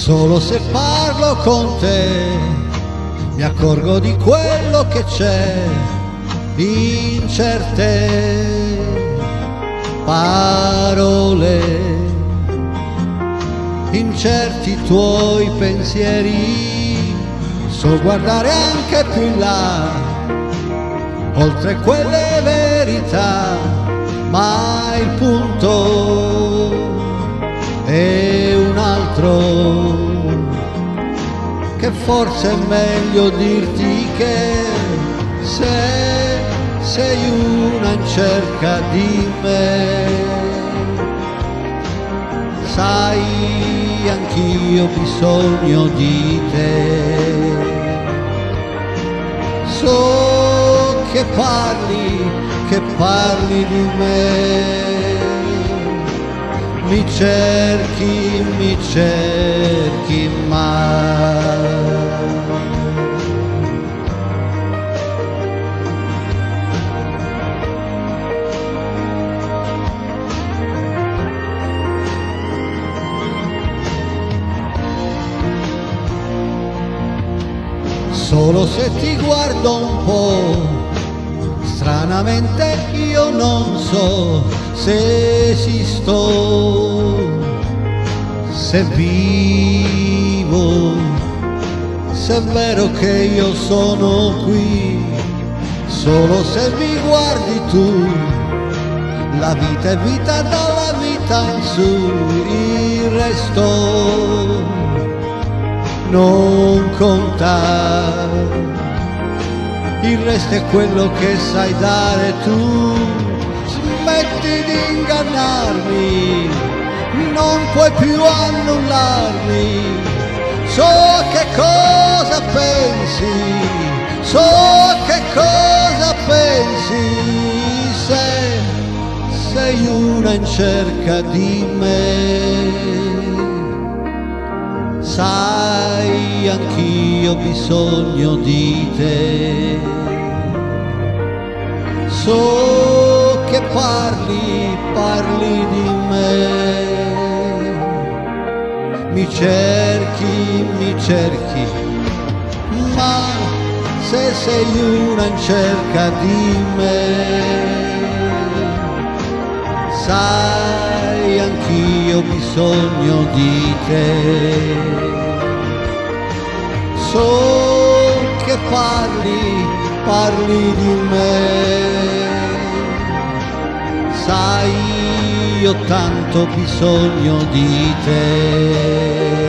Solo se parlo con te mi accorgo di quello che c'è in certe parole, in certi tuoi pensieri. So guardare anche più in là, oltre quelle verità, ma il punto è un altro, che forse è meglio dirti che se sei una in cerca di me, sai anch'io ho bisogno di te. So che parli di me, mi cerchi mai. Solo se ti guardo un po', stranamente io non so se esisto, se vivo, se è vero che io sono qui. Solo se mi guardi tu, la vita è vita, dalla vita in su, il resto non conta, il resto è quello che sai dare tu. Smetti di ingannarmi, non puoi più annullarmi. So che cosa pensi, so che cosa pensi, se sei una in cerca di me. Sai, anch'io ho bisogno di te. So che parli di me, mi cerchi, ma se sei una in cerca di me, sai, anch'io ho bisogno di te. So che parli di me, sai, io ho tanto bisogno di te.